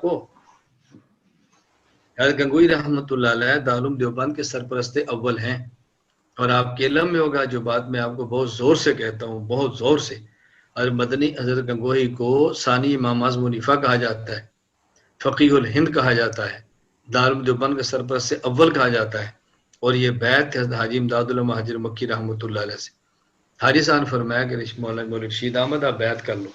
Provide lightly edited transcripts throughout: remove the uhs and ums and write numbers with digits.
کو؟ حضرت گنگوئی رحمۃ اللہ علیہ دارالعلوم دیوبند کے سرپرست اول ہیں، اور آپ کے علم میں ہوگا جو بات میں آپ کو بہت زور سے کہتا ہوں، بہت زور سے، حضرت مدنی حضرت گنگوئی کو ثانی امام اعظم حنیفہ کہا جاتا ہے، فقیہ الہند کہا جاتا ہے، دارالعلوم دیوبند کے سرپرست اول کہا جاتا ہے، اور یہ بیعت حضرت حاجی امداد اللہ مہاجر مکی رحمۃ اللہ علیہ سے۔ حاجی صاحب نے فرمایا کہ مولانا رشید احمد آپ بیعت کر لو۔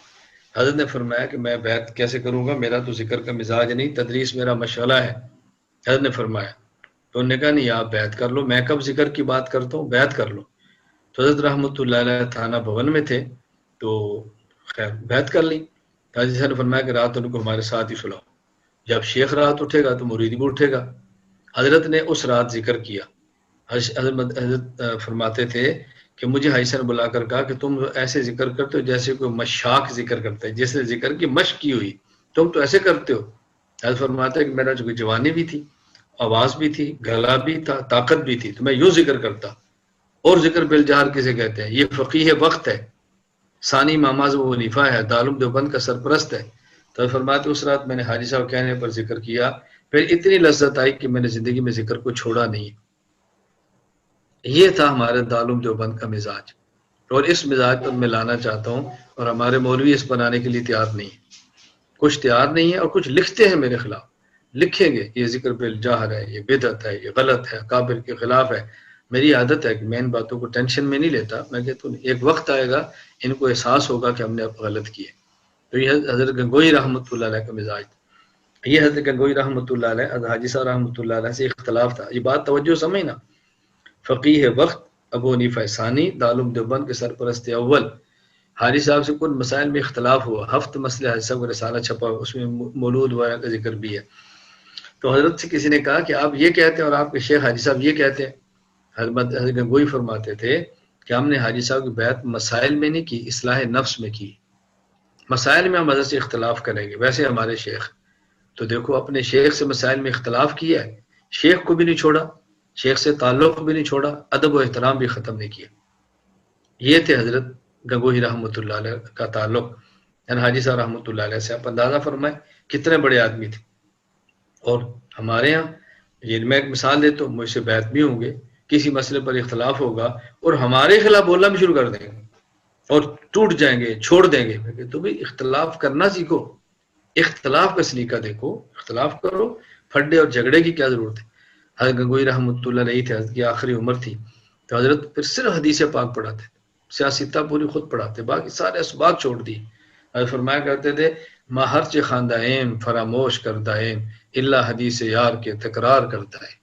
حضرت نے فرمایا کہ میں بیعت کیسے کروں گا، میرا تو ذکر کا مزاج نہیں، تدریس میرا مشغلہ ہے۔ حضرت نے فرمایا، تو انہوں نے کہا نہیں آپ بیعت کر لو، میں کب ذکر کی بات کرتا ہوں، بیعت کر لو۔ تو حضرت رحمۃ اللہ علیہ تھانہ بھون میں تھے، تو خیر بیعت کر لی۔ حاجی صاحب نے فرمایا کہ رات ان کو ہمارے ساتھ ہی سلاؤ، جب شیخ رات اٹھے گا تو مرید بھی اٹھے گا۔ حضرت نے اس رات ذکر کیا۔ حضرت فرماتے تھے کہ مجھے حاجی صاحب نے بلا کر کہا کہ تم ایسے ذکر کرتے ہو جیسے کوئی مشاق ذکر کرتا ہے، جس نے ذکر کی مشق کی ہوئی، تم تو ایسے کرتے ہو۔ حضرت فرماتا ہے کہ میرا جو جوانی بھی تھی، آواز بھی تھی، گلا بھی تھا، طاقت بھی تھی، تو میں یوں ذکر کرتا۔ اور ذکر بالجہر کسے کہتے ہیں؟ یہ فقیہ وقت ہے، ثانی امام اعظم ابو حنیفہ ہے، دارالعلوم دیوبند کا سرپرست ہے۔ تو فرماتے اس رات میں نے حاجی صاحب کہنے پر ذکر کیا، پھر اتنی لذت آئی کہ میں نے زندگی میں ذکر کو چھوڑا نہیں۔ یہ تھا ہمارے دارالعلوم دیوبند کا مزاج، اور اس مزاج پر میں لانا چاہتا ہوں، اور ہمارے مولوی اس بنانے کے لیے تیار نہیں ہے، کچھ تیار نہیں ہے، اور کچھ لکھتے ہیں میرے خلاف، لکھیں گے یہ ذکر بالجہر ہے، یہ بدعت ہے، یہ غلط ہے، کابر کے خلاف ہے۔ میری عادت ہے کہ میں ان باتوں کو ٹینشن میں نہیں لیتا، میں کہتا ہوں ایک وقت آئے گا ان کو احساس ہوگا کہ ہم نے اب غلط کیے۔ تو یہ حضرت گنگوئی رحمۃ اللہ علیہ کا مزاج تھا۔ یہ حضرت گنگوئی رحمۃ اللہ علیہ حضرت حاجی صاحب رحمۃ اللہ علیہ سے اختلاف تھا، یہ بات توجہ سمجھنا۔ فقیہ وقت ابو حنیفہ ثانی دارالعلوم دیوبند کے سرپرست اول، حاجی صاحب سے کن مسائل میں اختلاف ہوا، ہفت مسئلے حاجی صاحب کا رسالہ چھپا، اس میں مولود وغیرہ کا ذکر بھی ہے۔ تو حضرت سے کسی نے کہا کہ آپ یہ کہتے ہیں اور آپ کے شیخ حاجی صاحب یہ کہتے ہیں۔ حضرت گنگوئی فرماتے تھے کہ ہم نے حاجی صاحب کی بیعت مسائل میں نہیں کی، اصلاح نفس میں کی۔ مسائل میں ہم حضرت سے اختلاف کریں گے، ویسے ہمارے شیخ تو دیکھو اپنے شیخ سے مسائل میں اختلاف کیا ہے، شیخ کو بھی نہیں چھوڑا، شیخ سے تعلق بھی نہیں چھوڑا، ادب و احترام بھی ختم نہیں کیا۔ یہ تھے حضرت گنگوئی رحمۃ اللہ علیہ کا تعلق یعنی حاجی صاحب رحمۃ اللہ علیہ سے۔ آپ اندازہ فرمائیں کتنے بڑے آدمی تھے۔ اور ہمارے ہاں یہ میں ایک مثال دیتا ہوں، مجھ سے بیعت بھی ہوں گے، کسی مسئلے پر اختلاف ہوگا اور ہمارے خلاف بولنا بھی شروع کر دیں گے اور ٹوٹ جائیں گے، چھوڑ دیں گے۔ تو بھی اختلاف کرنا سیکھو، اختلاف کا سلیقہ دیکھو، اختلاف کرو، پھڈے اور جھگڑے کی کیا ضرورت ہے۔ حضرت گنگوئی رحمۃ اللہ علیہ تھے، حضرت کی آخری عمر تھی، تو حضرت پھر صرف حدیث پاک پڑھاتے تھے، سیاستہ پوری خود پڑھاتے، باقی سارے اسباق چھوڑ دی۔ حضرت فرمایا کرتے تھے ما ہرچ خواندہ ایم فراموش کردہ ایم اللہ حدیث یار کے تکرار کرتا ہے،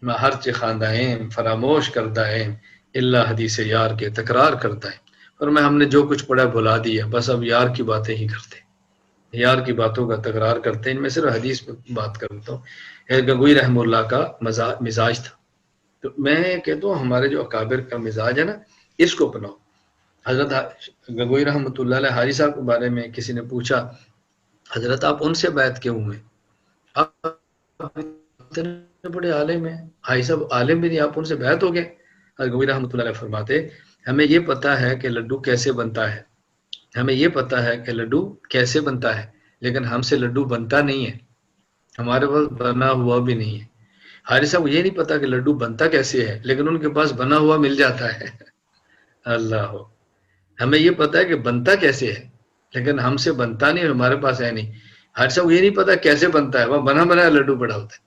میں ہرچ خواندہ ایم فراموش کردہ ایم اللہ حدیث یار کے تکرار کرتا ہے۔ اور میں ہم نے جو کچھ پڑھا بھلا دیا، بس اب یار کی باتیں ہی کرتے، یار کی باتوں کا تکرار کرتے ہیں۔ ان میں صرف حدیث پہ بات کرتا ہوں۔ گنگوئی رحمہ اللہ کا مزاج تھا۔ تو میں کہتا ہوں ہمارے جو اکابر کا مزاج ہے نا، اس کو اپناؤ۔ حضرت گنگوئی رحمۃ اللہ علیہ حاجی صاحب کے بارے میں کسی نے پوچھا، حضرت آپ ان سے بیعت کیوں ہوئے؟ آپ اتنے بڑے عالم ہیں، حاجی صاحب عالم بھی نہیں، آپ ان سے بیعت ہو گئے؟ حضرت گنگوئی رحمۃ اللہ علیہ فرماتے ہمیں یہ پتہ ہے کہ لڈو کیسے بنتا ہے، ہمیں یہ پتہ ہے کہ لڈو کیسے بنتا ہے، لیکن ہم سے لڈو بنتا نہیں ہے، ہمارے پاس بنا ہوا بھی نہیں ہے۔ حاجی صاحب کو یہ نہیں پتا کہ لڈو بنتا کیسے ہے، لیکن ان کے پاس بنا ہوا مل جاتا ہے۔ اللہ ہو، ہمیں یہ پتا ہے کہ بنتا کیسے ہے، لیکن ہم سے بنتا نہیں، ہمارے پاس ہے نہیں۔ حاجی صاحب کو یہ نہیں پتا کیسے بنتا ہے، وہ بنا بنایا لڈو پڑا ہوتا ہے۔